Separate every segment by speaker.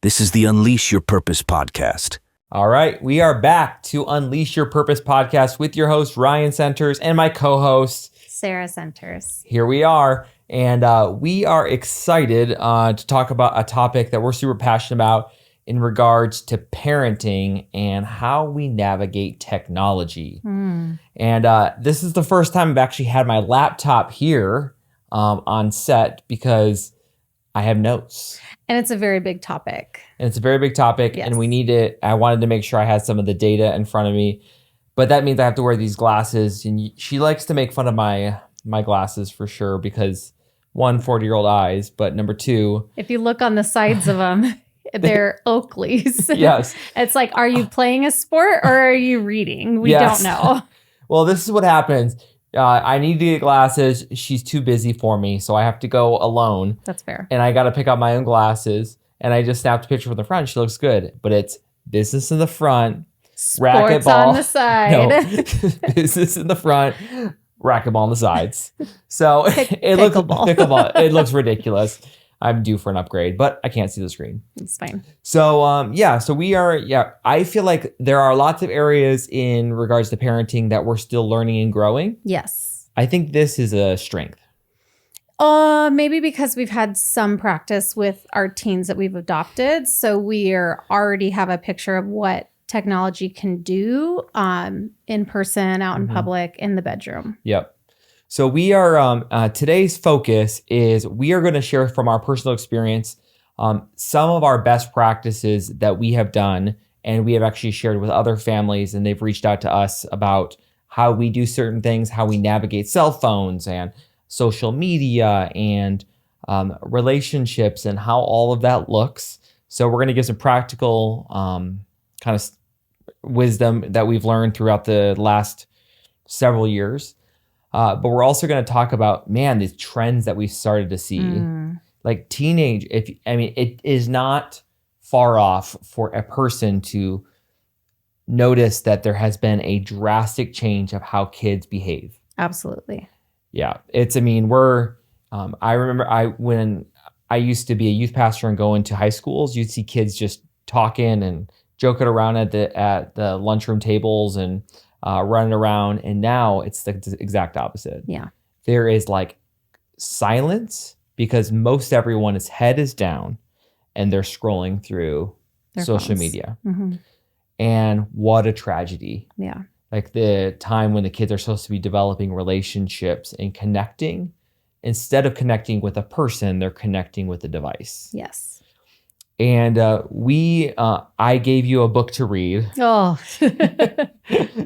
Speaker 1: This is the Unleash Your Purpose podcast.
Speaker 2: All right, we are back to Unleash Your Purpose podcast with your host, Ryan Centers, and my co-host,
Speaker 3: Sara Centers.
Speaker 2: Here we are, and we are excited to talk about a topic that we're super passionate about in regards to parenting and how we navigate technology. And this is the first time I've actually had my laptop here on set because I have notes.
Speaker 3: And it's a very big topic.
Speaker 2: Yes. And we need it. I wanted to make sure I had some of the data in front of me, but that means I have to wear these glasses. And she likes to make fun of my glasses for sure because one, 40-year-old eyes, but number two,
Speaker 3: if you look on the sides of them, they're Oakleys.
Speaker 2: Yes.
Speaker 3: It's like, are you playing a sport or are you reading? We don't know.
Speaker 2: Well, this is what happens. I need to get glasses. She's too busy for me, so I have to go alone.
Speaker 3: That's fair.
Speaker 2: And I got to pick out my own glasses. And I just snapped a picture from the front. She looks good, but it's business in the front,
Speaker 3: Sports
Speaker 2: racquetball
Speaker 3: on the side.
Speaker 2: No, business in the front, racquetball on the sides. So it looks pickleball. It looks ridiculous. I'm due for an upgrade, but I can't see the screen.
Speaker 3: It's fine.
Speaker 2: So so we are. I feel like there are lots of areas in regards to parenting that we're still learning and growing.
Speaker 3: Yes.
Speaker 2: I think this is a strength.
Speaker 3: Maybe because we've had some practice with our teens that we've adopted. So we already have a picture of what technology can do in person, out in public, in the bedroom.
Speaker 2: Yep. So we are, today's focus is we are going to share from our personal experience some of our best practices that we have done, and we have actually shared with other families, and they've reached out to us about how we do certain things, how we navigate cell phones and social media and relationships and how all of that looks. So we're going to give some practical kind of wisdom that we've learned throughout the last several years. But we're also going to talk about, the trends that we've started to see. Like teenage, it is not far off for a person to notice that there has been a drastic change of how kids behave.
Speaker 3: Absolutely.
Speaker 2: Yeah. I remember when I used to be a youth pastor and go into high schools, you'd see kids just talking and joking around at the lunchroom tables and running around, and now it's the exact opposite.
Speaker 3: Yeah.
Speaker 2: There is like silence because most everyone's head is down and they're scrolling through their social phones. Media. And what a tragedy.
Speaker 3: Yeah.
Speaker 2: Like the time when the kids are supposed to be developing relationships and connecting, instead of connecting with a person, they're connecting with a device.
Speaker 3: Yes.
Speaker 2: And I gave you a book to read.
Speaker 3: Oh,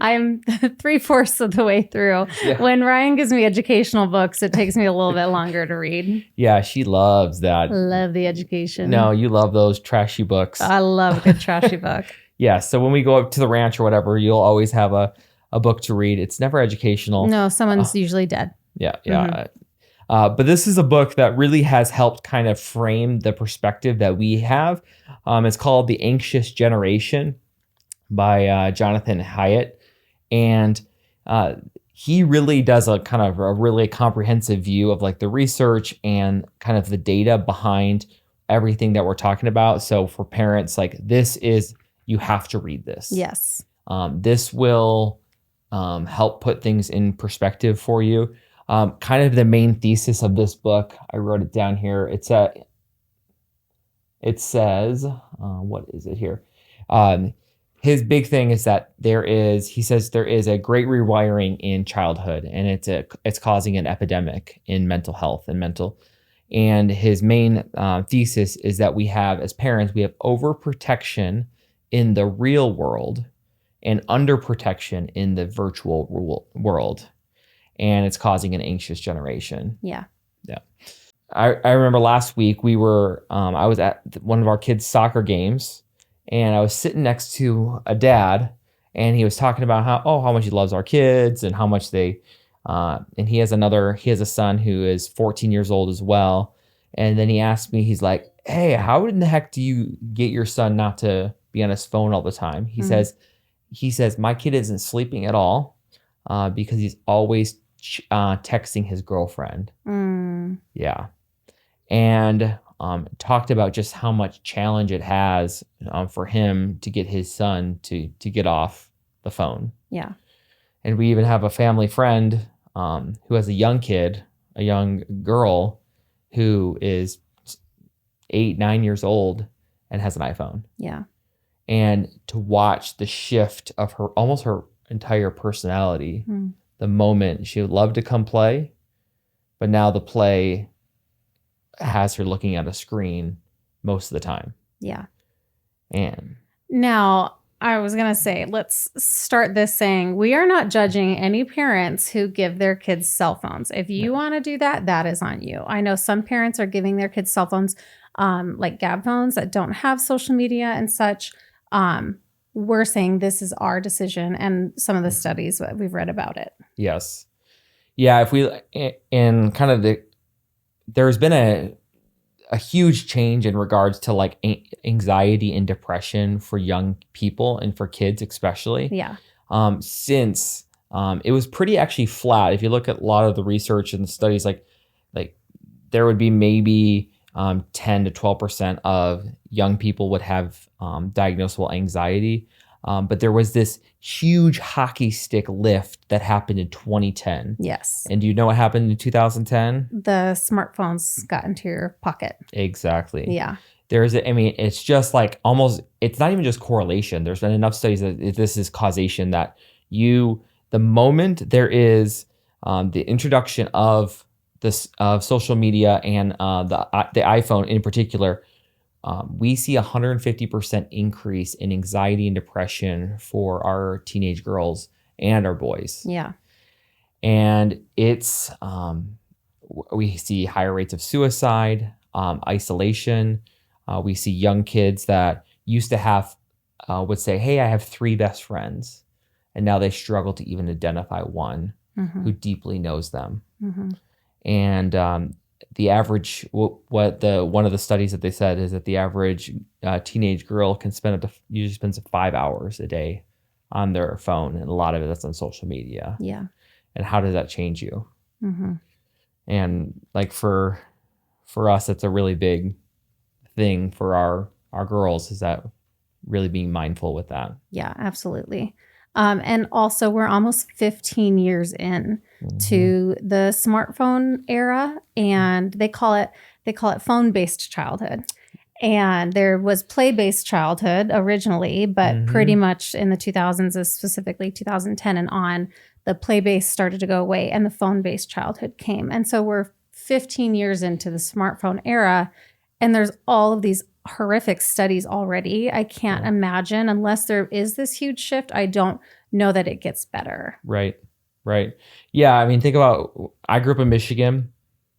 Speaker 3: I'm 3/4 of the way through. Yeah. When Ryan gives me educational books, it takes me a little bit longer to read.
Speaker 2: Yeah, she loves that.
Speaker 3: Love the education.
Speaker 2: No, you love those trashy books.
Speaker 3: I love a good trashy book.
Speaker 2: Yeah, so when we go up to the ranch or whatever, you'll always have a book to read. It's never educational.
Speaker 3: No, someone's usually dead.
Speaker 2: Yeah. But this is a book that really has helped kind of frame the perspective that we have. It's called The Anxious Generation by Jonathan Haidt. And he really does a kind of a really comprehensive view of like the research and kind of the data behind everything that we're talking about. So for parents, like you have to read this.
Speaker 3: Yes.
Speaker 2: This will help put things in perspective for you. Kind of the main thesis of this book, I wrote it down here. It says, what is it here? His big thing is that he says there is a great rewiring in childhood, and it's causing an epidemic in mental health and his main thesis is that we have, as parents, we have overprotection in the real world and underprotection in the virtual world. And it's causing an anxious generation.
Speaker 3: Yeah.
Speaker 2: I remember last week I was at one of our kids' soccer games, and I was sitting next to a dad, and he was talking about how much he loves our kids and how much and he has a son who is 14 years old as well. And then he asked me, he's like, hey, how in the heck do you get your son not to be on his phone all the time? He says, my kid isn't sleeping at all because he's always texting his girlfriend. Yeah. And talked about just how much challenge it has for him to get his son to get off the phone.
Speaker 3: Yeah.
Speaker 2: And we even have a family friend who has a young kid, a young girl who is 8, 9 years old and has an iPhone.
Speaker 3: Yeah.
Speaker 2: And to watch the shift of almost her entire personality, the moment she would love to come play, but now the play has her looking at a screen most of the time.
Speaker 3: Yeah.
Speaker 2: And
Speaker 3: now I was going to say, let's start this saying we are not judging any parents who give their kids cell phones. If you want to do that, that is on you. I know some parents are giving their kids cell phones, like Gab phones that don't have social media and such. We're saying this is our decision and some of the studies that we've read about it.
Speaker 2: Yes. Yeah. If we, in kind of there's been a huge change in regards to like anxiety and depression for young people and for kids especially.
Speaker 3: Yeah.
Speaker 2: Since it was pretty actually flat. If you look at a lot of the research and the studies, like there would be maybe 10 to 12% of young people would have diagnosable anxiety. But there was this huge hockey stick lift that happened in 2010.
Speaker 3: Yes.
Speaker 2: And do you know what happened in 2010?
Speaker 3: The smartphones got into your pocket.
Speaker 2: Exactly.
Speaker 3: Yeah.
Speaker 2: It's just like it's not even just correlation. There's been enough studies that this is causation that the moment there is the introduction of social media and the iPhone in particular, we see 150% increase in anxiety and depression for our teenage girls and our boys.
Speaker 3: Yeah.
Speaker 2: And it's, we see higher rates of suicide, isolation. We see young kids that used to have, would say, hey, I have 3 best friends. And now they struggle to even identify one who deeply knows them. And the average, one of the studies that they said is that the average teenage girl can usually spends 5 hours a day on their phone, and a lot of it that's on social media.
Speaker 3: Yeah.
Speaker 2: And how does that change you? And like for us, it's a really big thing for our girls, is that really being mindful with that.
Speaker 3: Yeah, absolutely. And also we're almost 15 years in to the smartphone era, and they call it phone-based childhood. And there was play-based childhood originally, but pretty much in the 2000s, specifically 2010 and on, the play-based started to go away and the phone-based childhood came. And so we're 15 years into the smartphone era, and there's all of these horrific studies already. I can't imagine, unless there is this huge shift, I don't know that it gets better.
Speaker 2: Right. Yeah, I mean, think about, I grew up in Michigan,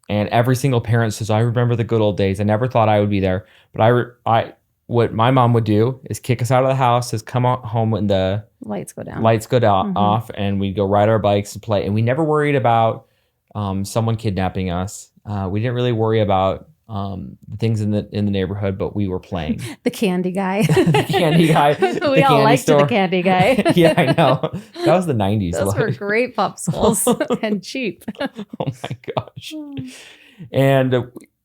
Speaker 2: and every single parent says, I remember the good old days. I never thought I would be there. But what my mom would do is kick us out of the house, is come home when the
Speaker 3: lights go down,
Speaker 2: off, and we'd go ride our bikes and play. And we never worried about someone kidnapping us. We didn't really worry about things in the neighborhood, but we were playing.
Speaker 3: The candy guy.
Speaker 2: The candy guy.
Speaker 3: We all liked the candy guy.
Speaker 2: Yeah, I know. That was the 90s.
Speaker 3: Those were great popsicles and cheap.
Speaker 2: Oh my gosh. And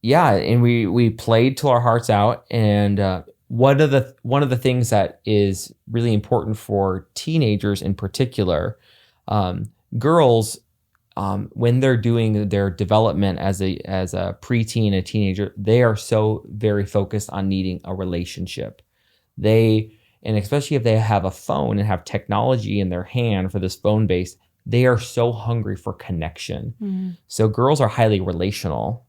Speaker 2: and we played till our hearts out. And one of the things that is really important for teenagers in particular, girls, when they're doing their development as a preteen, a teenager, they are so very focused on needing a relationship. And especially if they have a phone and have technology in their hand for this phone base, they are so hungry for connection. So girls are highly relational,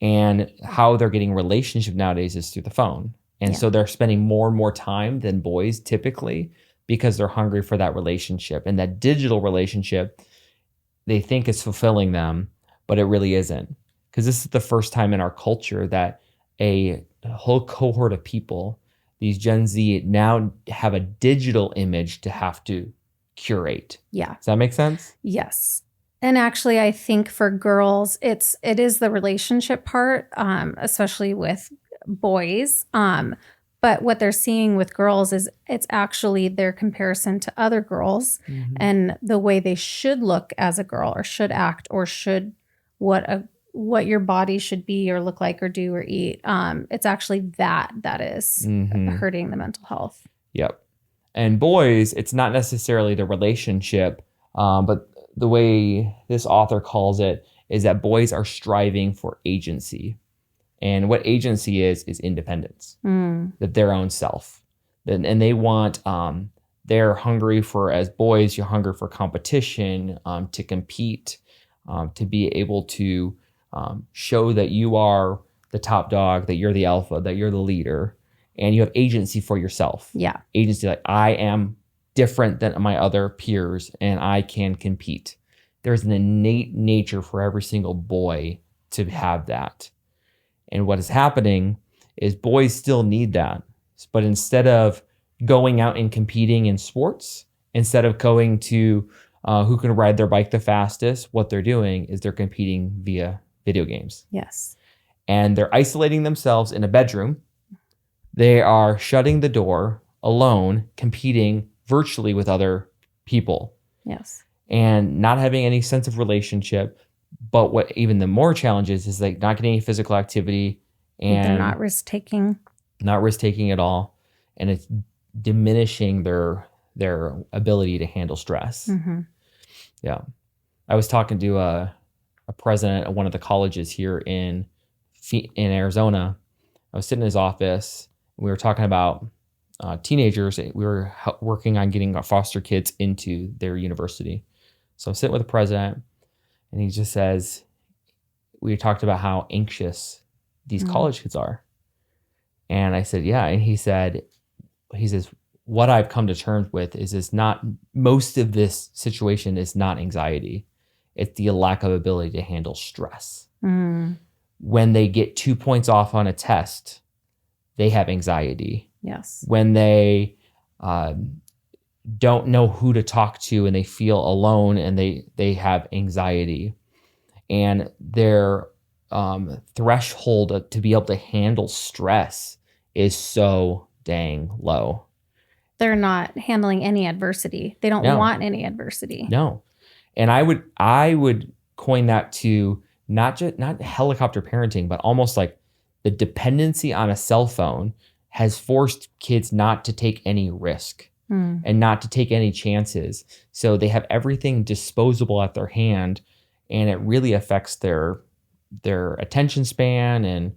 Speaker 2: and how they're getting relationship nowadays is through the phone. And so they're spending more and more time than boys typically, because they're hungry for that relationship, and that digital relationship they think is fulfilling them, but it really isn't. Because this is the first time in our culture that a whole cohort of people, these Gen Z, now have a digital image to have to curate. Yeah. Does that make sense?
Speaker 3: Yes. And actually, I think for girls, it is the relationship part, especially with boys. But what they're seeing with girls is it's actually their comparison to other girls and the way they should look as a girl, or should act, or should what what your body should be or look like or do or eat. It's actually that is hurting the mental health.
Speaker 2: Yep. And boys, it's not necessarily the relationship, but the way this author calls it is that boys are striving for agency. And what agency is independence, that their own self. And they want, they're hungry for, as boys, you're hungry for competition, to compete, to be able to show that you are the top dog, that you're the alpha, that you're the leader, and you have agency for yourself.
Speaker 3: Yeah.
Speaker 2: Agency, like I am different than my other peers and I can compete. There's an innate nature for every single boy to have that. And what is happening is boys still need that. But instead of going out and competing in sports, instead of going to who can ride their bike the fastest, what they're doing is they're competing via video games.
Speaker 3: Yes.
Speaker 2: And they're isolating themselves in a bedroom. They are shutting the door alone, competing virtually with other people.
Speaker 3: Yes.
Speaker 2: And not having any sense of relationship. But what even the more challenges is like not getting any physical activity, and
Speaker 3: they're not risk taking.
Speaker 2: Not risk taking at all. And it's diminishing their ability to handle stress.
Speaker 3: Mm-hmm.
Speaker 2: Yeah. I was talking to a president of one of the colleges here in Arizona. I was sitting in his office. We were talking about teenagers. We were working on getting our foster kids into their university. So I'm sitting with the president, and he just says, we talked about how anxious these college kids are. And I said, yeah. And he says, what I've come to terms with is not, most of this situation is not anxiety. It's the lack of ability to handle stress. When they get 2 points off on a test, they have anxiety.
Speaker 3: Yes.
Speaker 2: When they don't know who to talk to and they feel alone and they have anxiety. And their threshold to be able to handle stress is so dang low.
Speaker 3: They're not handling any adversity. They don't want any adversity.
Speaker 2: No. And I would coin that to not helicopter parenting, but almost like the dependency on a cell phone has forced kids not to take any risk and not to take any chances. So they have everything disposable at their hand, and it really affects their attention span, and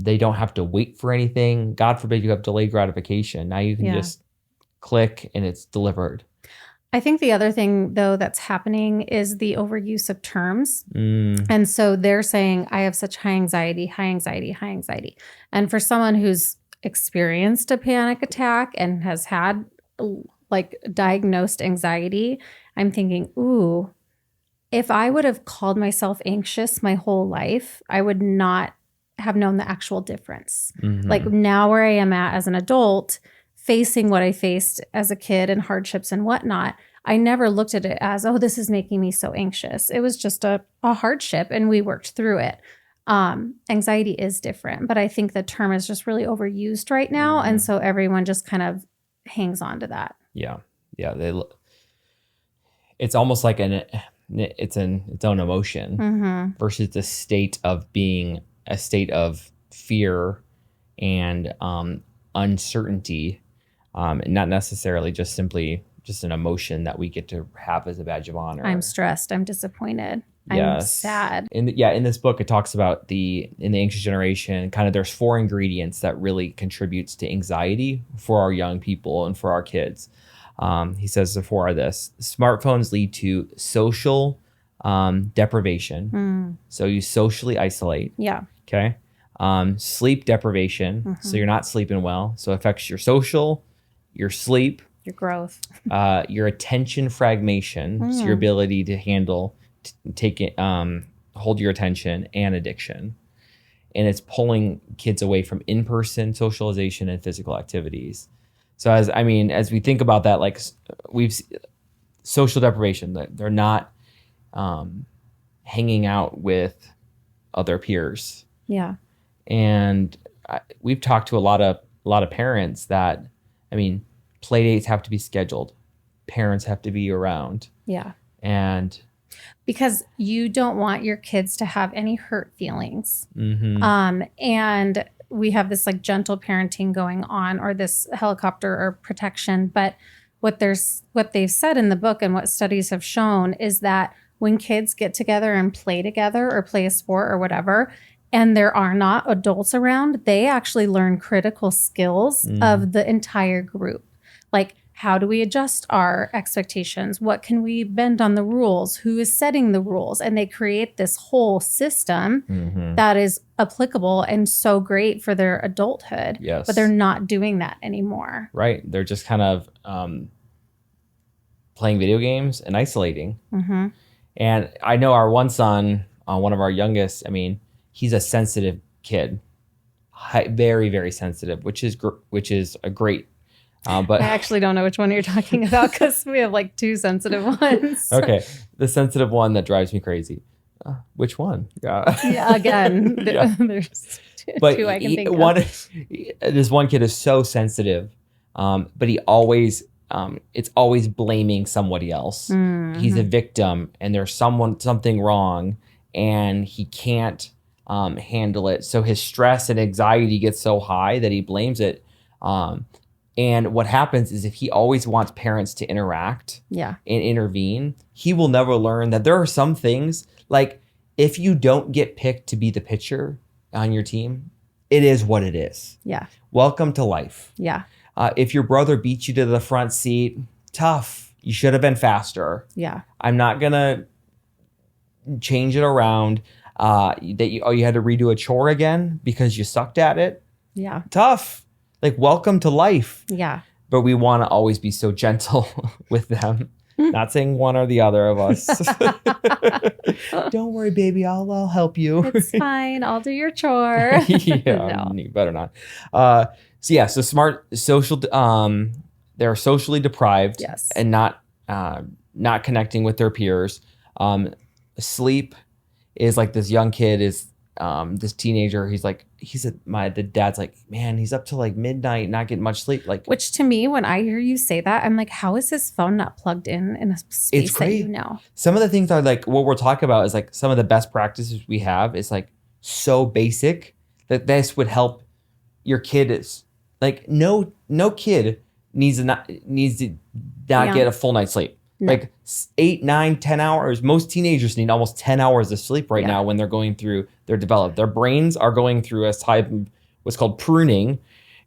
Speaker 2: they don't have to wait for anything. God forbid you have delayed gratification. Now you can just click and it's delivered.
Speaker 3: I think the other thing, though, that's happening is the overuse of terms. And so they're saying, I have such high anxiety. And for someone who's experienced a panic attack and has had like diagnosed anxiety, I'm thinking, ooh, if I would have called myself anxious my whole life, I would not have known the actual difference. Like now where I am at as an adult, facing what I faced as a kid and hardships and whatnot, I never looked at it as, oh, this is making me so anxious. It was just a hardship and we worked through it. Anxiety is different, but I think the term is just really overused right now. And so everyone just kind of hangs on to that.
Speaker 2: Yeah. It's almost like its own emotion versus the state of being a state of fear and uncertainty, and not necessarily just simply just an emotion that we get to have as a badge of honor.
Speaker 3: I'm stressed. I'm disappointed. I'm sad.
Speaker 2: In this book, it talks about in the anxious generation, kind of there's 4 ingredients that really contributes to anxiety for our young people and for our kids. He says the 4 are this: smartphones lead to social deprivation. So you socially isolate.
Speaker 3: Yeah.
Speaker 2: Okay. Sleep deprivation. So you're not sleeping well. So it affects your social, your sleep,
Speaker 3: your growth,
Speaker 2: your attention fragmentation. So your ability to handle, take it, hold your attention, and addiction. And it's pulling kids away from in-person socialization and physical activities. So as we think about that, like we've social deprivation, that they're not hanging out with other peers.
Speaker 3: Yeah.
Speaker 2: And we've talked to a lot of parents that, play dates have to be scheduled. Parents have to be around.
Speaker 3: Yeah.
Speaker 2: And
Speaker 3: Because you don't want your kids to have any hurt feelings. And we have this like gentle parenting going on, or this helicopter or protection. But what they've said in the book and what studies have shown is that when kids get together and play together or play a sport or whatever, and there are not adults around, they actually learn critical skills of the entire group. Like, how do we adjust our expectations? What can we bend on the rules? Who is setting the rules? And they create this whole system that is applicable and so great for their adulthood.
Speaker 2: Yes.
Speaker 3: But they're not doing that anymore.
Speaker 2: Right. They're just kind of playing video games and isolating. And I know our one son, one of our youngest, I mean, he's a sensitive kid. Very, very sensitive, which is a great. But
Speaker 3: I actually don't know which one you're talking about because we have like two sensitive ones.
Speaker 2: Okay. The sensitive one that drives me crazy. Which one?
Speaker 3: Yeah, again, there's two I can think of.
Speaker 2: This one kid is so sensitive, but he always, it's always blaming somebody else. He's a victim and there's something wrong and he can't handle it. So his stress and anxiety gets so high that he blames it. And what happens is if he always wants parents to interact and intervene, he will never learn that there are some things, like if you don't get picked to be the pitcher on your team, it is what it is.
Speaker 3: Yeah.
Speaker 2: Welcome to life.
Speaker 3: Yeah.
Speaker 2: If your brother beats you to the front seat, tough. You should have been faster.
Speaker 3: Yeah.
Speaker 2: I'm not going to change it around that you had to redo a chore again because you sucked at it.
Speaker 3: Yeah.
Speaker 2: Tough. Like, welcome to life.
Speaker 3: Yeah.
Speaker 2: But we want to always be so gentle with them. Not saying one or the other of us. Don't worry, baby. I'll help you.
Speaker 3: It's fine. I'll do your chore.
Speaker 2: Yeah, no. You better not. So smart social. They're socially deprived.
Speaker 3: Yes.
Speaker 2: And not connecting with their peers. Sleep is like this young kid is. This teenager, the dad's like, man, he's up till like midnight, not getting much sleep. Like,
Speaker 3: which to me, when I hear you say that, I'm like, how is his phone not plugged in a space that you know?
Speaker 2: Some of the things are like, what we're talking about is like some of the best practices we have is like so basic that this would help your kid. Is like, no kid needs to not get a full night's sleep. No. Like 8, 9, 10 hours. Most teenagers need almost 10 hours of sleep right now when they're going through their development. Their brains are going through what's called pruning,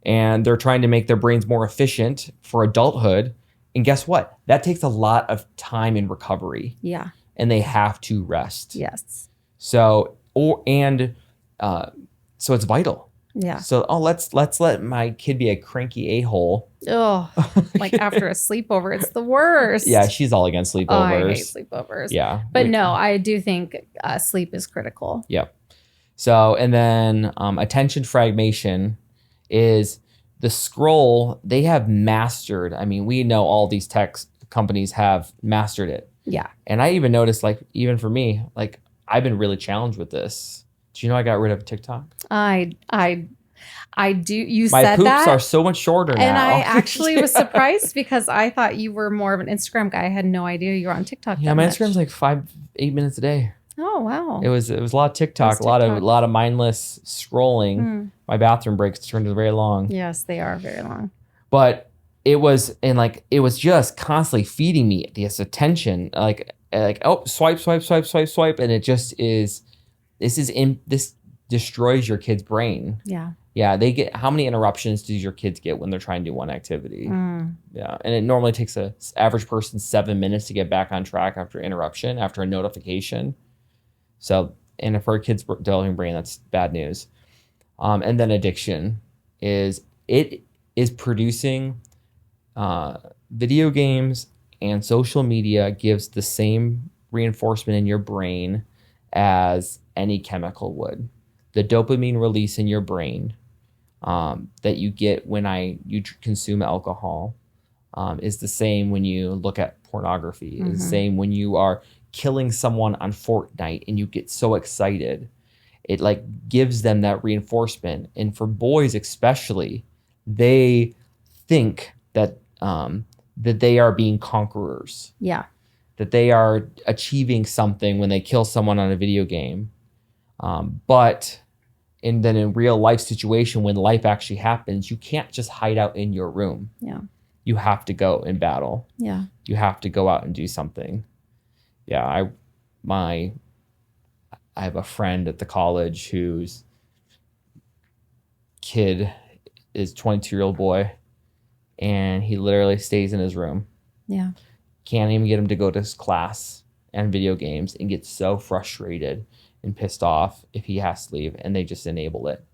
Speaker 2: and they're trying to make their brains more efficient for adulthood. And guess what? That takes a lot of time in recovery. Yeah. And they have to rest. Yes. So it's vital. Yeah. So let's let my kid be a cranky a-hole.
Speaker 3: Oh, like after a sleepover, it's the worst.
Speaker 2: Yeah, she's all against sleepovers.
Speaker 3: Oh, I hate sleepovers. Yeah. But no, I do think sleep is critical.
Speaker 2: Yep. So, and then attention fragmentation is the scroll. They have mastered. I mean, we know all these tech companies have mastered it. Yeah. And I even noticed, like, even for me, like, I've been really challenged with this. Do you know I got rid of TikTok?
Speaker 3: I do. You
Speaker 2: My
Speaker 3: said that.
Speaker 2: My poops are so much shorter now.
Speaker 3: And I actually was surprised because I thought you were more of an Instagram guy. I had no idea you were on TikTok.
Speaker 2: Yeah, my Instagram's like 8 minutes a day.
Speaker 3: Oh wow!
Speaker 2: It was a lot of TikTok, a lot of mindless scrolling. My bathroom breaks turned very long.
Speaker 3: Yes, they are very long.
Speaker 2: But it was just constantly feeding me this attention, like swipe, and it just is. This destroys your kid's brain. Yeah. Yeah. They get, how many interruptions do your kids get when they're trying to do one activity? Yeah. And it normally takes an average person 7 minutes to get back on track after interruption, after a notification. So, and for a kid's developing brain, that's bad news. And then addiction is producing video games and social media gives the same reinforcement in your brain as any chemical would. The dopamine release in your brain that you get when you consume alcohol is the same when you look at pornography. It's the same when you are killing someone on Fortnite and you get so excited. It like gives them that reinforcement. And for boys especially, they think that that they are being conquerors. Yeah. that they are achieving something when they kill someone on a video game. But then in real life situation, when life actually happens, you can't just hide out in your room.
Speaker 3: Yeah.
Speaker 2: You have to go and battle.
Speaker 3: Yeah.
Speaker 2: You have to go out and do something. Yeah, I have a friend at the college whose kid is 22-year-old boy, and he literally stays in his room.
Speaker 3: Yeah.
Speaker 2: Can't even get him to go to his class and video games, and gets so frustrated and pissed off if he has to leave, and they just enable it.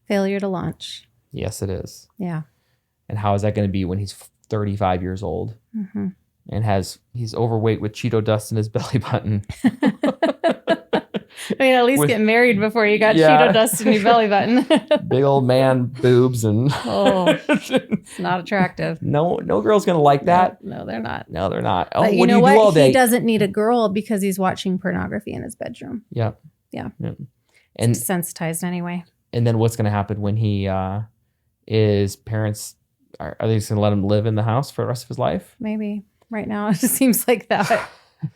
Speaker 3: Failure to launch.
Speaker 2: Yes, it is.
Speaker 3: Yeah.
Speaker 2: And how is that going to be when he's 35 years old and he's overweight with Cheeto dust in his belly button?
Speaker 3: I mean, at least get married before you got Cheeto dust in your belly button.
Speaker 2: Big old man boobs and
Speaker 3: it's not attractive.
Speaker 2: No girl's gonna like that.
Speaker 3: No, they're not.
Speaker 2: No, they're not. Oh,
Speaker 3: But
Speaker 2: what do you do all day?
Speaker 3: He doesn't need a girl because he's watching pornography in his bedroom.
Speaker 2: Yeah.
Speaker 3: And desensitized anyway.
Speaker 2: And then what's gonna happen when he is parents? Are they just gonna let him live in the house for the rest of his life?
Speaker 3: Maybe. Right now, it just seems like that.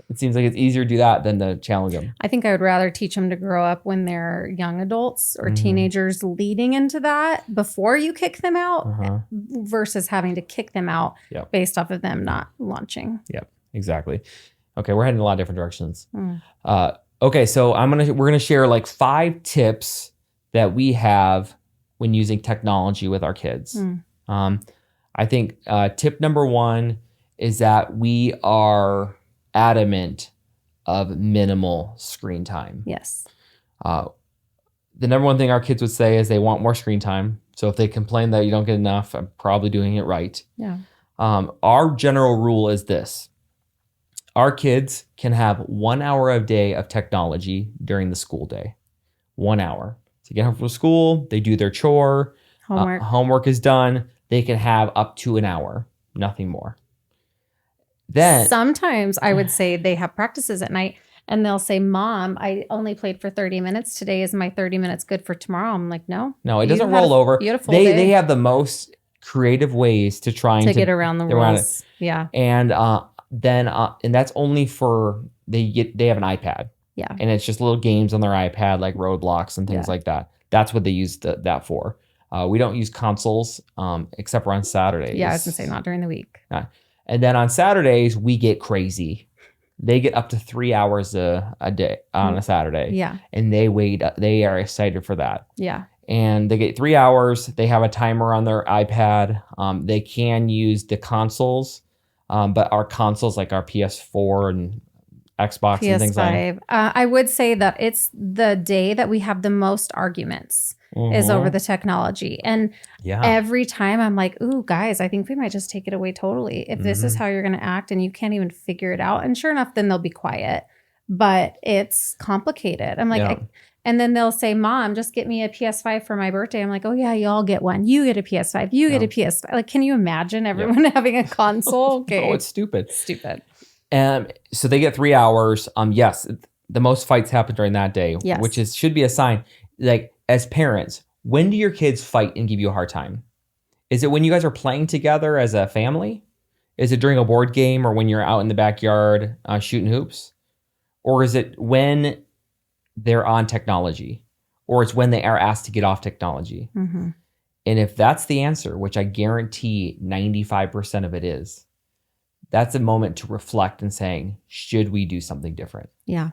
Speaker 2: It seems like it's easier to do that than to challenge them.
Speaker 3: I think I would rather teach them to grow up when they're young adults or teenagers leading into that before you kick them out versus having to kick them out based off of them not launching.
Speaker 2: Yep, exactly. Okay, we're heading in a lot of different directions. Okay, so we're gonna share like 5 tips that we have when using technology with our kids. I think tip number 1 is that we are adamant of minimal screen time.
Speaker 3: Yes.
Speaker 2: The number 1 thing our kids would say is they want more screen time. So if they complain that you don't get enough, I'm probably doing it right.
Speaker 3: Yeah.
Speaker 2: Our general rule is this. Our kids can have 1 hour a day of technology during the school day. 1 hour. So they get home from school, they do their chore, homework is done. They can have up to an hour, nothing more. Then
Speaker 3: sometimes I would say they have practices at night and they'll say, Mom, I only played for 30 minutes. Today is my 30 minutes good for tomorrow? I'm like, no,
Speaker 2: it doesn't roll over. They have the most creative ways to try to
Speaker 3: get around the rules. Yeah.
Speaker 2: And and that's only for they have an iPad.
Speaker 3: Yeah.
Speaker 2: And it's just little games on their iPad like Roblox and things like that. That's what they use that for. We don't use consoles except for on Saturdays.
Speaker 3: Yeah, I was gonna say not during the week.
Speaker 2: And then on Saturdays, we get crazy. They get up to 3 hours a day on a Saturday.
Speaker 3: Yeah.
Speaker 2: And they are excited for that.
Speaker 3: Yeah.
Speaker 2: And they get 3 hours. They have a timer on their iPad. They can use the consoles, but our consoles like our PS4 and Xbox
Speaker 3: PS5.
Speaker 2: and things like that.
Speaker 3: I would say that it's the day that we have the most arguments is over the technology. And every time I'm like, ooh, guys, I think we might just take it away totally. If this is how you're going to act and you can't even figure it out. And sure enough, then they'll be quiet. But it's complicated. I'm like, and then they'll say, Mom, just get me a PS5 for my birthday. I'm like, oh yeah, you all get one. You get a PS5. You get a PS5. Like, can you imagine everyone having a console? Okay.
Speaker 2: Oh, it's stupid.
Speaker 3: Stupid.
Speaker 2: And so they get 3 hours. Yes, the most fights happen during that day, which should be a sign. Like, as parents, when do your kids fight and give you a hard time? Is it when you guys are playing together as a family? Is it during a board game or when you're out in the backyard shooting hoops? Or is it when they're on technology? Or it's when they are asked to get off technology? And if that's the answer, which I guarantee 95% of it is, that's a moment to reflect and saying, should we do something different?
Speaker 3: Yeah.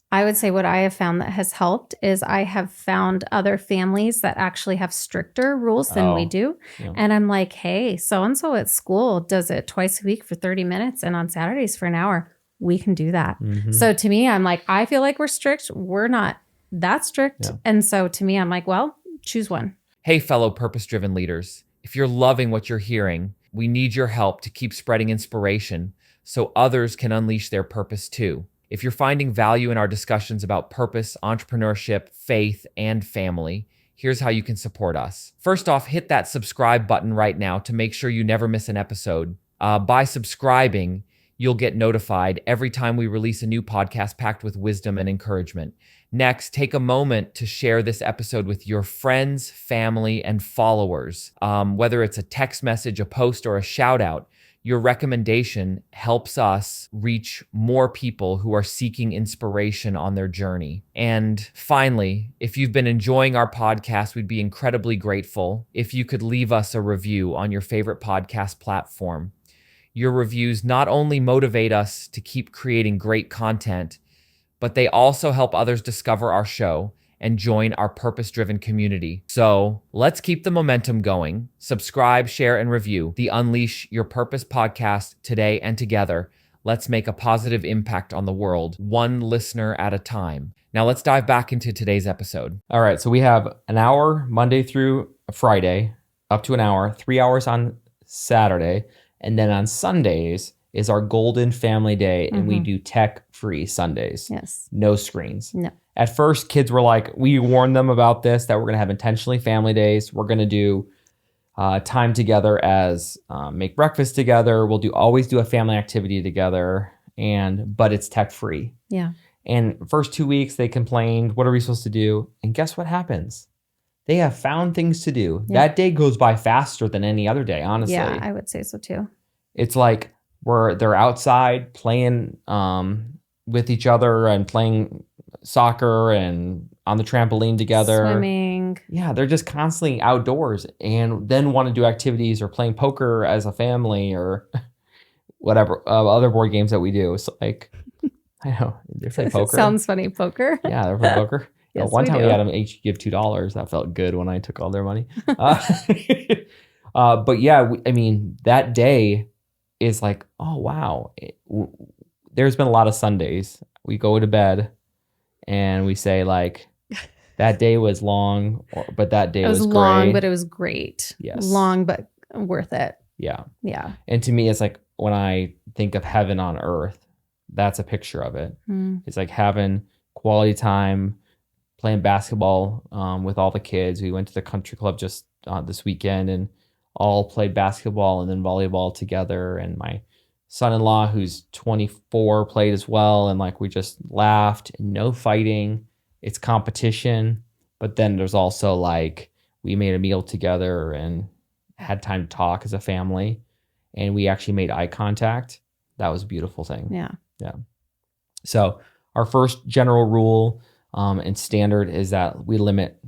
Speaker 3: I would say what I have found that has helped is I have found other families that actually have stricter rules than we do. Yeah. And I'm like, hey, so-and-so at school does it twice a week for 30 minutes and on Saturdays for an hour. We can do that. So to me, I'm like, I feel like we're strict. We're not that strict. Yeah. And so to me, I'm like, well, choose one.
Speaker 2: Hey, fellow purpose-driven leaders. If you're loving what you're hearing, we need your help to keep spreading inspiration so others can unleash their purpose too. If you're finding value in our discussions about purpose, entrepreneurship, faith, and family, here's how you can support us. First off, hit that subscribe button right now to make sure you never miss an episode. By subscribing, you'll get notified every time we release a new podcast packed with wisdom and encouragement. Next, take a moment to share this episode with your friends, family, and followers. Whether it's a text message, a post, or a shout out, Your recommendation helps us reach more people who are seeking inspiration on their journey. And finally, if you've been enjoying our podcast, we'd be incredibly grateful if you could leave us a review on your favorite podcast platform. Your reviews not only motivate us to keep creating great content, but they also help others discover our show and join our purpose-driven community. So let's keep the momentum going. Subscribe, share, and review the Unleash Your Purpose podcast today, and together, let's make a positive impact on the world, one listener at a time. Now let's dive back into today's episode. All right, so we have an hour Monday through Friday, up to an hour, 3 hours on Saturday, and then on Sundays is our golden family day, and we do tech-free Sundays.
Speaker 3: Yes.
Speaker 2: No screens.
Speaker 3: No.
Speaker 2: At first, kids were like, we warned them about this, that we're going to have intentionally family days. We're going to do time together as make breakfast together. We'll always do a family activity together, but it's tech-free.
Speaker 3: Yeah.
Speaker 2: And first 2 weeks, they complained, what are we supposed to do? And guess what happens? They have found things to do. Yeah. That day goes by faster than any other day, honestly.
Speaker 3: Yeah, I would say so too.
Speaker 2: It's like they're outside playing with each other and playing soccer and on the trampoline together.
Speaker 3: Swimming.
Speaker 2: Yeah, they're just constantly outdoors and then want to do activities or playing poker as a family or whatever, other board games that we do. So like, I know, they play poker.
Speaker 3: Sounds funny, poker.
Speaker 2: Yeah, they're playing poker.
Speaker 3: Yes,
Speaker 2: one time
Speaker 3: do.
Speaker 2: we had them each give $2. That felt good when I took all their money. But yeah, I mean, that day is like, oh, wow. There's been a lot of Sundays. We go to bed and we say like, that day was long, but that day was great.
Speaker 3: It was long, but it was great.
Speaker 2: Yes.
Speaker 3: Long, but worth it.
Speaker 2: Yeah.
Speaker 3: Yeah.
Speaker 2: And to me, it's like when I think of heaven on earth, that's a picture of it. It's like having quality time, playing basketball with all the kids. We went to the country club just this weekend and all played basketball and then volleyball together. And my son-in-law, who's 24, played as well. And like we just laughed and no fighting. It's competition. But then there's also like we made a meal together and had time to talk as a family. And we actually made eye contact. That was a beautiful thing.
Speaker 3: Yeah.
Speaker 2: Yeah. So our first general rule and standard is that we limit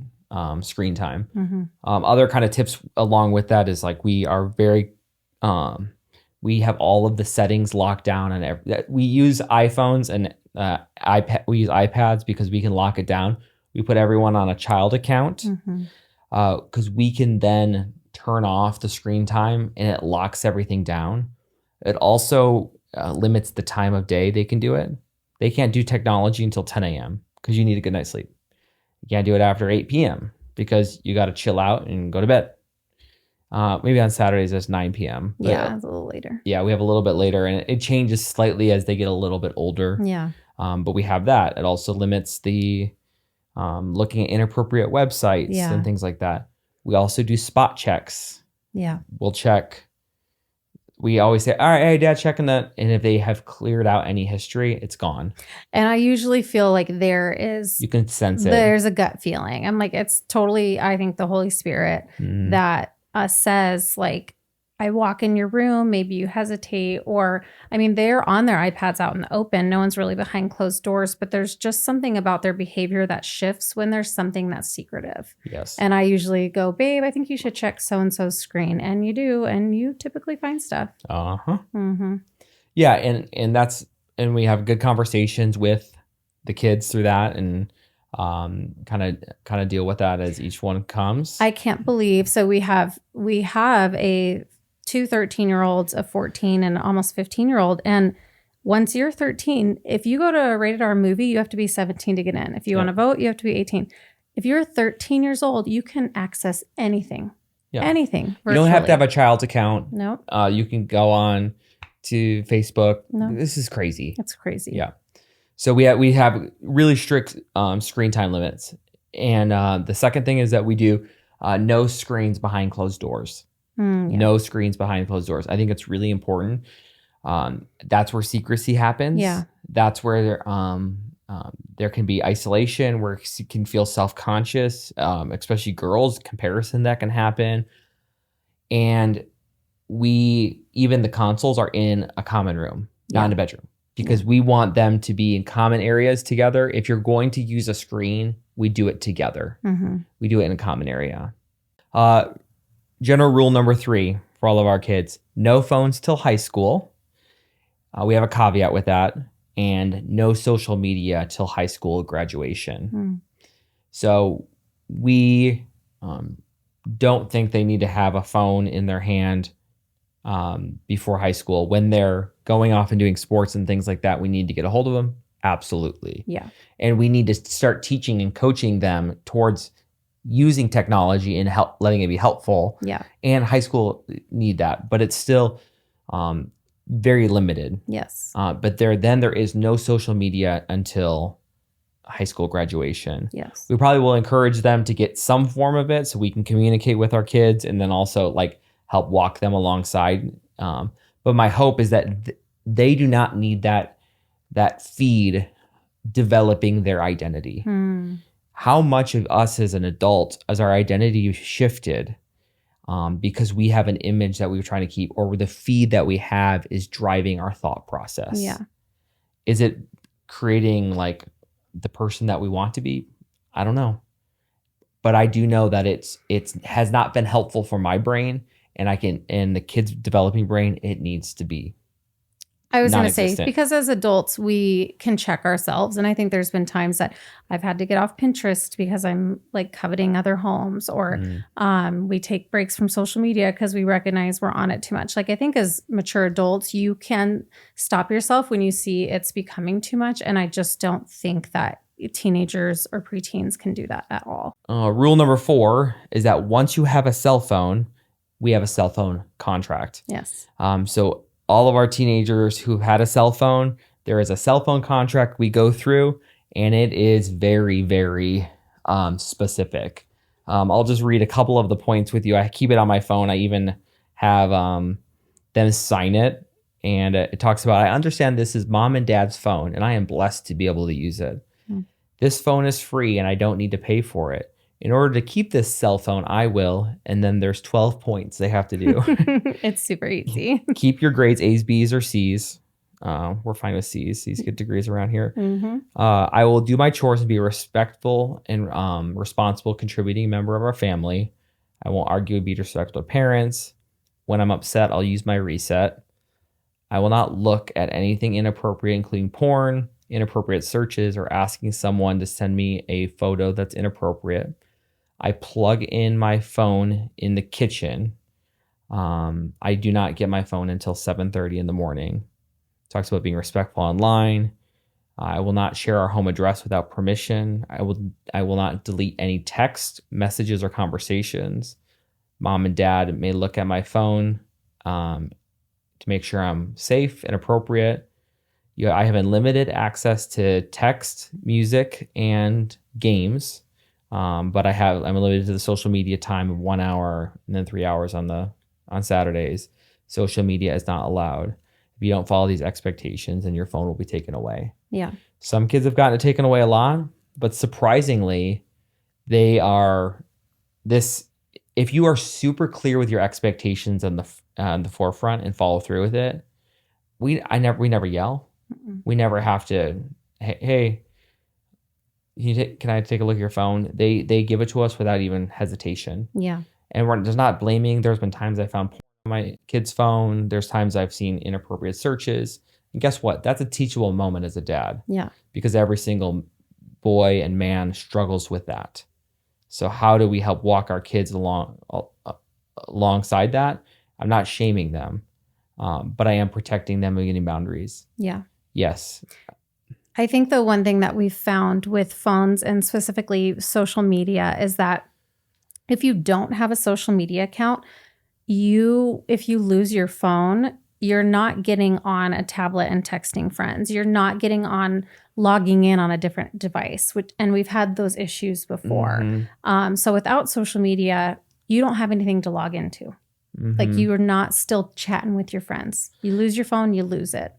Speaker 2: screen time. Other kind of tips along with that is like we are very, we have all of the settings locked down, and we use iPhones and we use iPads because we can lock it down. We put everyone on a child account because we can then turn off the screen time and it locks everything down. It also limits the time of day they can do it. They can't do technology until 10 a.m. because you need a good night's sleep. You can't do it after 8 p.m. because you got to chill out and go to bed. Maybe on Saturdays it's 9 p.m.
Speaker 3: Yeah, it's a little later.
Speaker 2: Yeah, we have a little bit later, and it changes slightly as they get a little bit older.
Speaker 3: Yeah.
Speaker 2: But we have that. It also limits the looking at inappropriate websites and things like that. We also do spot checks.
Speaker 3: Yeah.
Speaker 2: We'll check. We always say, all right, hey, Dad, checking that. And if they have cleared out any history, it's gone.
Speaker 3: And I usually feel like there is...
Speaker 2: You can sense it.
Speaker 3: There's a gut feeling. I'm like, it's totally, I think, the Holy Spirit that says, like, I walk in your room, maybe you hesitate. Or, I mean, they're on their iPads out in the open. No one's really behind closed doors. But there's just something about their behavior that shifts when there's something that's secretive.
Speaker 2: Yes.
Speaker 3: And I usually go, babe, I think you should check so-and-so's screen. And you do. And you typically find stuff.
Speaker 2: Uh-huh. Yeah. And we have good conversations with the kids through that and kind of deal with that as each one comes.
Speaker 3: I can't believe. So we have two 13-year-olds, a 14 and almost 15-year-old. And once you're 13, if you go to a rated R movie, you have to be 17 to get in. If you want to vote, you have to be 18. If you're 13 years old, you can access anything. Yeah. Anything. Virtually.
Speaker 2: You don't have to have a child's account.
Speaker 3: No.
Speaker 2: You can go on to Facebook.
Speaker 3: No.
Speaker 2: This is crazy.
Speaker 3: It's crazy.
Speaker 2: Yeah. So we have really strict screen time limits. And the second thing is that we do no screens behind closed doors. No screens behind closed doors. I think it's really important. That's where secrecy happens.
Speaker 3: Yeah.
Speaker 2: That's where there can be isolation, where you can feel self-conscious, especially girls, comparison that can happen. And even the consoles are in a common room, not in a bedroom, because we want them to be in common areas together. If you're going to use a screen, we do it together. We do it in a common area. General rule number 3 for all of our kids: no phones till high school. We have a caveat with that, and no social media till high school graduation. So we don't think they need to have a phone in their hand before high school. When they're going off and doing sports and things like that, we need to get a hold of them. Absolutely.
Speaker 3: Yeah.
Speaker 2: And we need to start teaching and coaching them towards using technology and letting it be helpful.
Speaker 3: Yeah.
Speaker 2: And high school need that, but it's still very limited.
Speaker 3: Yes.
Speaker 2: But there is no social media until high school graduation.
Speaker 3: Yes.
Speaker 2: We probably will encourage them to get some form of it so we can communicate with our kids, and then also like help walk them alongside. But my hope is that they do not need that feed developing their identity. How much of us as an adult, as our identity shifted because we have an image that we were trying to keep, or the feed that we have is driving our thought process?
Speaker 3: Yeah.
Speaker 2: Is it creating like the person that we want to be? I don't know. But I do know that it has not been helpful for my brain, and the kid's developing brain, it needs to be.
Speaker 3: I was going to say, because as adults, we can check ourselves. And I think there's been times that I've had to get off Pinterest because I'm like coveting other homes, or we take breaks from social media because we recognize we're on it too much. Like, I think as mature adults, you can stop yourself when you see it's becoming too much. And I just don't think that teenagers or preteens can do that at all.
Speaker 2: Rule number 4 is that once you have a cell phone, we have a cell phone contract.
Speaker 3: Yes.
Speaker 2: So all of our teenagers who had a cell phone, there is a cell phone contract we go through, and it is very, very specific. I'll just read a couple of the points with you. I keep it on my phone. I even have them sign it, and it talks about, I understand this is mom and dad's phone, and I am blessed to be able to use it. This phone is free, and I don't need to pay for it. In order to keep this cell phone, I will. And then there's 12 points they have to do.
Speaker 3: It's super easy.
Speaker 2: Keep your grades A's, B's, or C's. We're fine with C's. C's get degrees around here. I will do my chores and be a respectful and responsible contributing member of our family. I won't argue and be disrespectful to parents. When I'm upset, I'll use my reset. I will not look at anything inappropriate, including porn, inappropriate searches, or asking someone to send me a photo that's inappropriate. I plug in my phone in the kitchen. I do not get my phone until 7:30 in the morning. Talks about being respectful online. I will not share our home address without permission. I will not delete any text, messages, or conversations. Mom and dad may look at my phone to make sure I'm safe and appropriate. I have unlimited access to text, music, and games. But I'm limited to the social media time of 1 hour and then 3 hours on Saturdays. Social media is not allowed. If you don't follow these expectations, then your phone will be taken away.
Speaker 3: Yeah.
Speaker 2: Some kids have gotten it taken away a lot, but surprisingly, they are this. If you are super clear with your expectations on the forefront and follow through with it, we never yell. We never have to. Hey. Can I take a look at your phone? They give it to us without even hesitation.
Speaker 3: Yeah.
Speaker 2: And there's not blaming. There's been times I found porn on my kid's phone. There's times I've seen inappropriate searches. And guess what? That's a teachable moment as a dad.
Speaker 3: Yeah. Because
Speaker 2: every single boy and man struggles with that. So how do we help walk our kids alongside that? I'm not shaming them, but I am protecting them and getting boundaries.
Speaker 3: Yeah.
Speaker 2: Yes.
Speaker 3: I think the one thing that we've found with phones and specifically social media is that if you don't have a social media account, if you lose your phone, you're not getting on a tablet and texting friends. You're not getting on logging in on a different device, and we've had those issues before. So without social media, you don't have anything to log into. Like, you are not still chatting with your friends. You lose your phone, you lose it.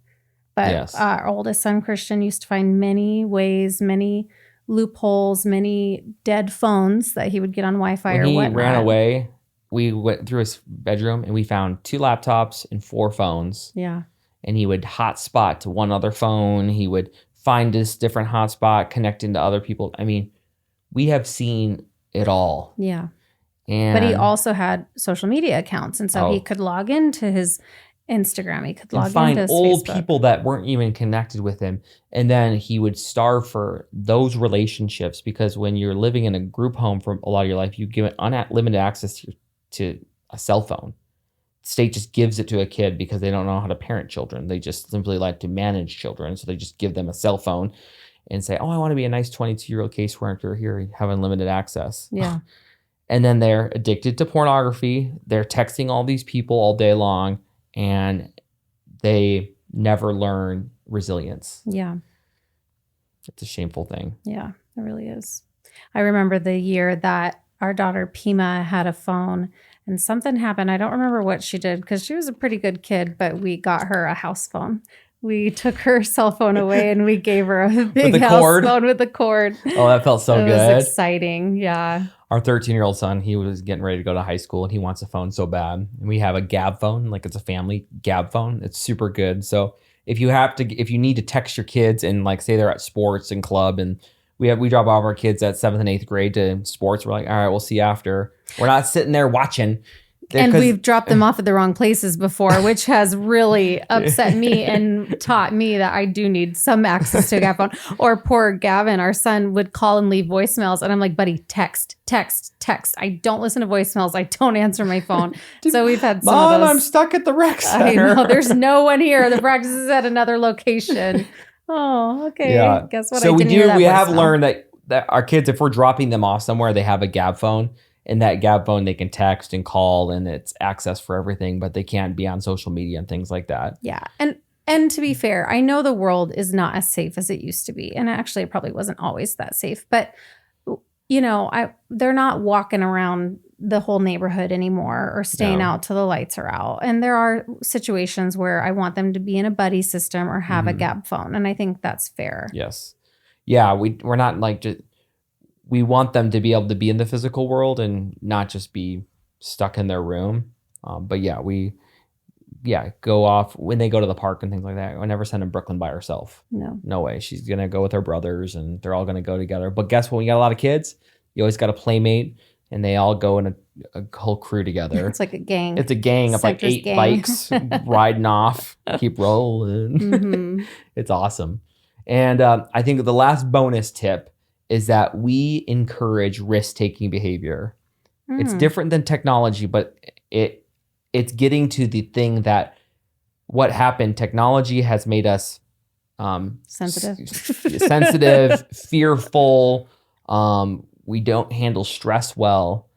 Speaker 3: But yes. Our oldest son, Christian, used to find many ways, many loopholes, many dead phones that he would get on Wi-Fi or whatnot.
Speaker 2: He ran away. we went through his bedroom and we found 2 laptops and 4 phones.
Speaker 3: Yeah.
Speaker 2: And he would hotspot to one other phone. He would find this different hotspot, connecting to other people. I mean, we have seen it all.
Speaker 3: Yeah.
Speaker 2: And
Speaker 3: But he also had social media accounts. And so he could log into his Instagram. He could log into
Speaker 2: find
Speaker 3: his
Speaker 2: old
Speaker 3: Facebook.
Speaker 2: people that weren't even connected with him. And then he would starve for those relationships, because when you're living in a group home for a lot of your life, you give unlimited access to a cell phone. The state just gives it to a kid because they don't know how to parent children. They just simply like to manage children. So they just give them a cell phone and say, oh, I want to be a nice 22-year-old caseworker here. You have unlimited access.
Speaker 3: Yeah.
Speaker 2: And then they're addicted to pornography. They're texting all these people all day long, and they never learn resilience.
Speaker 3: Yeah.
Speaker 2: It's a shameful thing.
Speaker 3: Yeah, it really is. I remember the year that our daughter Pima had a phone and something happened. I don't remember what she did because she was a pretty good kid, but we got her a house phone. We took her cell phone away and we gave her a big house phone with the cord.
Speaker 2: Oh, that felt so good.
Speaker 3: It was exciting. Yeah.
Speaker 2: Our 13-year-old son, he was getting ready to go to high school and he wants a phone so bad. And we have a Gab phone, like it's a family Gab phone. It's super good. So if you need to text your kids and like say they're at sports and club, and we drop off our kids at 7th and 8th grade to sports, we're like, all right, we'll see you after. We're not sitting there watching.
Speaker 3: And we've dropped them off at the wrong places before, which has really upset me and taught me that I do need some access to a Gab phone. Or poor Gavin, our son, would call and leave voicemails. And I'm like, buddy, text. I don't listen to voicemails. I don't answer my phone. So we've had some
Speaker 2: Mom,
Speaker 3: of those.
Speaker 2: I'm stuck at the rec center.
Speaker 3: I know, there's no one here. The practice is at another location. Oh, okay.
Speaker 2: Yeah.
Speaker 3: Guess what?
Speaker 2: So we have
Speaker 3: voicemail.
Speaker 2: learned that our kids, if we're dropping them off somewhere, they have a Gab phone. And that Gab phone, they can text and call, and it's access for everything, but they can't be on social media and things like that.
Speaker 3: Yeah. And to be fair, I know the world is not as safe as it used to be. And actually, it probably wasn't always that safe. But, they're not walking around the whole neighborhood anymore or staying out till the lights are out. And there are situations where I want them to be in a buddy system or have a Gab phone. And I think that's fair.
Speaker 2: Yes. Yeah, we're not like just... We want them to be able to be in the physical world and not just be stuck in their room. But yeah, go off when they go to the park and things like that. I never send them Brooklyn by herself. No way. She's going to go with her brothers and they're all going to go together. But guess what? When you got a lot of kids, you always got a playmate and they all go in a whole crew together.
Speaker 3: It's like a gang.
Speaker 2: It's a gang of like 8 bikes riding off, keep rolling.
Speaker 3: Mm-hmm.
Speaker 2: It's awesome. And I think the last bonus tip is that we encourage risk-taking behavior. It's different than technology, but it's getting to the thing that what happened. Technology has made us sensitive, fearful. We don't handle stress well,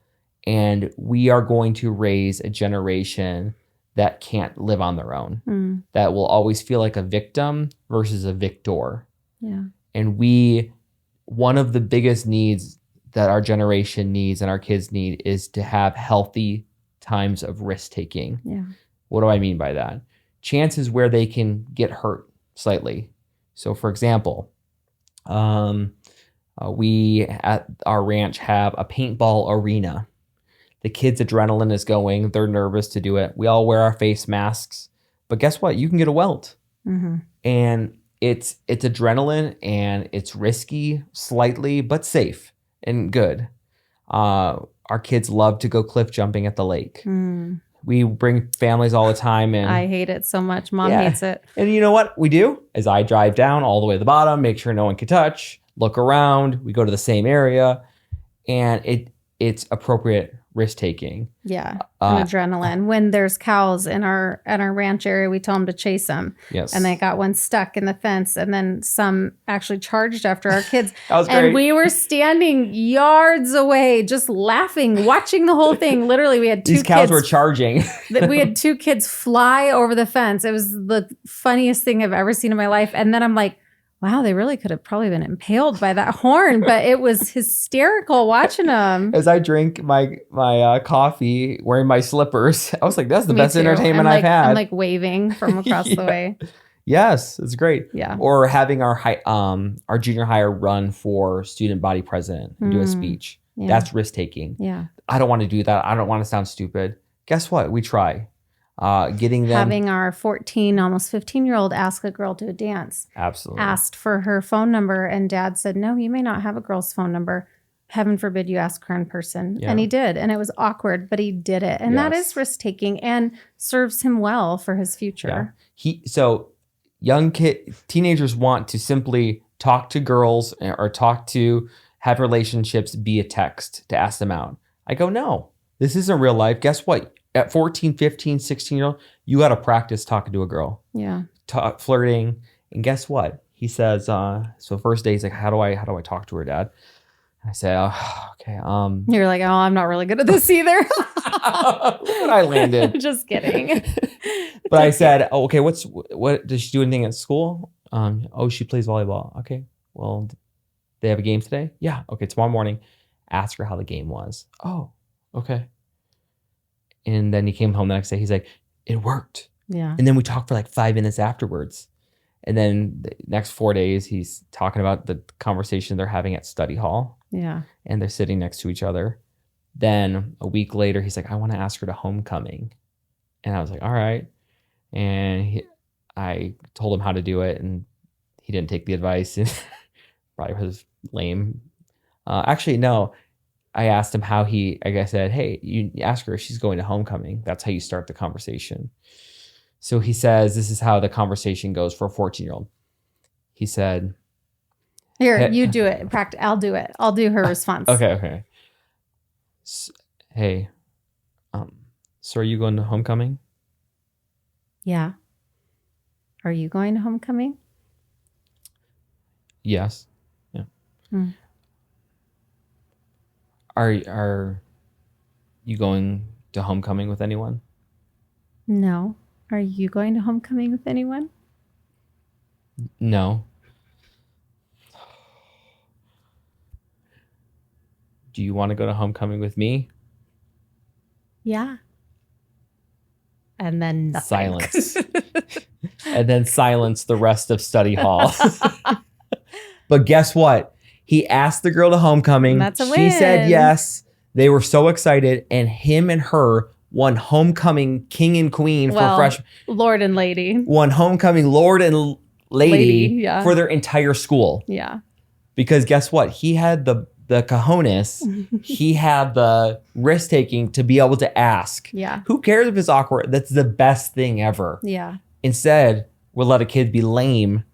Speaker 2: and we are going to raise a generation that can't live on their own, that will always feel like a victim versus a victor.
Speaker 3: Yeah.
Speaker 2: And one of the biggest needs that our generation needs and our kids need is to have healthy times of risk-taking.
Speaker 3: Yeah.
Speaker 2: What do I mean by that? Chances where they can get hurt slightly. So for example, we at our ranch have a paintball arena. The kids' adrenaline is going. They're nervous to do it. We all wear our face masks. But guess what? You can get a welt.
Speaker 3: Mm-hmm.
Speaker 2: And it's adrenaline and it's risky slightly, but safe and good. Our kids love to go cliff jumping at the lake. We bring families all the time. And
Speaker 3: I hate it so much. Mom hates it.
Speaker 2: And you know what we do is I drive down all the way to the bottom, make sure no one can touch, look around. We go to the same area, and it's appropriate risk taking.
Speaker 3: Yeah, and adrenaline. When there's cows in our ranch area, we tell them to chase them.
Speaker 2: Yes,
Speaker 3: and they got one stuck in the fence, and then some actually charged after our kids.
Speaker 2: That was great.
Speaker 3: And we were standing yards away, just laughing, watching the whole thing. Literally, we had
Speaker 2: these cows were charging.
Speaker 3: We had 2 kids fly over the fence. It was the funniest thing I've ever seen in my life. And then I'm like, wow, they really could have probably been impaled by that horn, but it was hysterical watching them.
Speaker 2: As I drink my coffee, wearing my slippers, I was like, that's the best entertainment I've had.
Speaker 3: I'm like waving from across the way.
Speaker 2: Yes, it's great.
Speaker 3: Yeah.
Speaker 2: Or having our junior higher run for student body president and do a speech.
Speaker 3: Yeah.
Speaker 2: That's risk taking.
Speaker 3: Yeah.
Speaker 2: I don't want to do that. I don't want to sound stupid. Guess what? We try. Getting them.
Speaker 3: Having our 14, almost 15-year-old ask a girl to a dance.
Speaker 2: Absolutely.
Speaker 3: Asked for her phone number, and dad said, no, you may not have a girl's phone number. Heaven forbid you ask her in person.
Speaker 2: Yeah.
Speaker 3: And he did. And it was awkward, but he did it. And that is risk-taking and serves him well for his future.
Speaker 2: Yeah. So young teenagers want to simply talk to girls or have relationships via text to ask them out. I go, no, this isn't real life. Guess what? At 14, 15, 16-year-old, you got to practice talking to a girl.
Speaker 3: Yeah.
Speaker 2: Flirting. And guess what? He says, so first day, he's like, how do I talk to her, Dad? And I say, oh, okay.
Speaker 3: You're like, oh, I'm not really good at this either.
Speaker 2: But I landed.
Speaker 3: Just kidding.
Speaker 2: But I said, oh, okay, what does she do anything at school? Oh, she plays volleyball. Okay. Well, they have a game today? Yeah. Okay, tomorrow morning. Ask her how the game was. Oh, okay. And then he came home the next day. He's like, it worked.
Speaker 3: Yeah.
Speaker 2: And then we talked for like 5 minutes afterwards. And then the next 4 days, he's talking about the conversation they're having at study hall.
Speaker 3: Yeah.
Speaker 2: And they're sitting next to each other. Then a week later, he's like, I want to ask her to homecoming. And I was like, all right. And I told him how to do it. And he didn't take the advice. And probably was lame. Actually, no. I asked him I said, hey, you ask her if she's going to homecoming. That's how you start the conversation. So he says, this is how the conversation goes for a 14-year-old. He said,
Speaker 3: here, you do it. I'll do it. I'll do her response.
Speaker 2: Okay. Hey, so are you going to homecoming?
Speaker 3: Yeah. Are you going to homecoming?
Speaker 2: Yes. Yeah. Are you going to homecoming with anyone?
Speaker 3: No. Are you going to homecoming with anyone?
Speaker 2: No. Do you want to go to homecoming with me?
Speaker 3: Yeah. And then nothing.
Speaker 2: Silence. And then silence the rest of study hall. But guess what? He asked the girl to homecoming.
Speaker 3: That's a win.
Speaker 2: She said yes. They were so excited. And him and her won homecoming king and queen for freshman.
Speaker 3: Lord and lady.
Speaker 2: Won homecoming lord and lady for their entire school.
Speaker 3: Yeah.
Speaker 2: Because guess what? He had the cojones. He had the risk taking to be able to ask.
Speaker 3: Yeah.
Speaker 2: Who cares if it's awkward? That's the best thing ever.
Speaker 3: Yeah.
Speaker 2: Instead, we'll let a kid be lame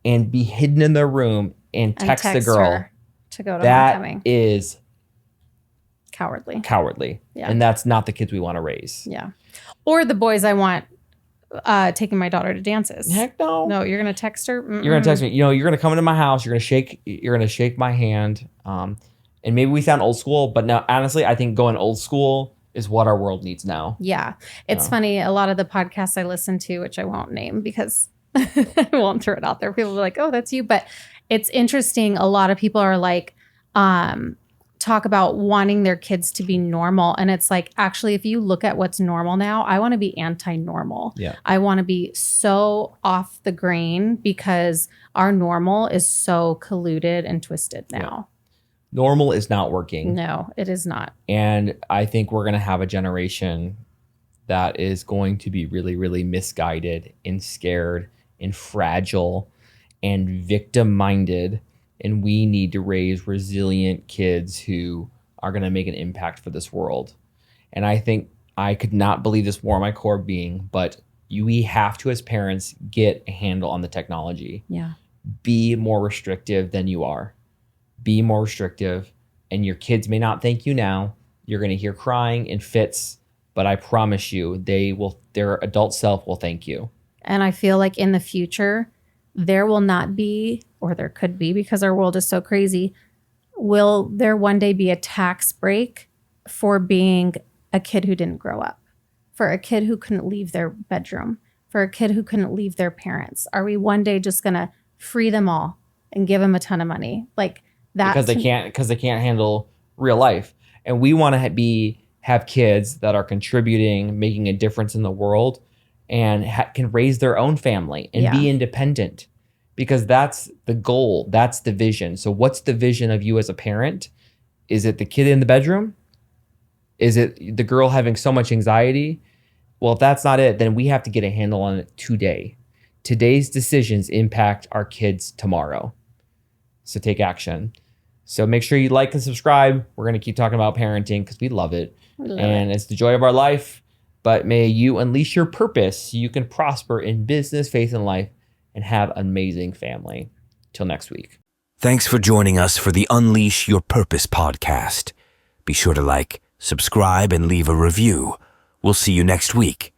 Speaker 2: and be hidden in their room and text the girl
Speaker 3: her to go to homecoming.
Speaker 2: That is
Speaker 3: cowardly. Yeah.
Speaker 2: And that's not the kids we want to raise.
Speaker 3: Yeah. Or the boys I want taking my daughter to dances.
Speaker 2: Heck no.
Speaker 3: No, you're going to text her?
Speaker 2: You're going to text me. You're going to come into my house. You're going to shake my hand. And maybe we sound old school, but now honestly, I think going old school is what our world needs now.
Speaker 3: Yeah. It's funny. A lot of the podcasts I listen to, which I won't name because I won't throw it out there. People are like, oh, that's you. But it's interesting. A lot of people are like, talk about wanting their kids to be normal. And it's like, actually, if you look at what's normal now, I want to be anti-normal.
Speaker 2: Yeah.
Speaker 3: I want to be so off the grain because our normal is so colluded and twisted now.
Speaker 2: Normal is not working.
Speaker 3: No, it is not.
Speaker 2: And I think we're going to have a generation that is going to be really, really misguided and scared and fragile and victim-minded. And we need to raise resilient kids who are going to make an impact for this world. And I think I could not believe this more in my core being, but we have to, as parents, get a handle on the technology.
Speaker 3: Yeah.
Speaker 2: Be more restrictive than you are. Be more restrictive. And your kids may not thank you now. You're going to hear crying and fits, but I promise you, their adult self will thank you.
Speaker 3: And I feel like in the future, there will not be, or there could be because our world is so crazy, will there one day be a tax break for being a kid who didn't grow up, for a kid who couldn't leave their bedroom, for a kid who couldn't leave their parents? Are we one day just going to free them all and give them a ton of money? Like that.
Speaker 2: Because they can't handle real life. And we want to have kids that are contributing, making a difference in the world, and can raise their own family and be independent, because that's the goal. That's the vision. So what's the vision of you as a parent? Is it the kid in the bedroom? Is it the girl having so much anxiety? Well, if that's not it, then we have to get a handle on it today. Today's decisions impact our kids tomorrow. So take action. So make sure you like and subscribe. We're going to keep talking about parenting because we love it. It's the joy of our life. But may you unleash your purpose so you can prosper in business, faith, and life and have an amazing family. Till next week.
Speaker 1: Thanks for joining us for the Unleash Your Purpose podcast. Be sure to like, subscribe, and leave a review. We'll see you next week.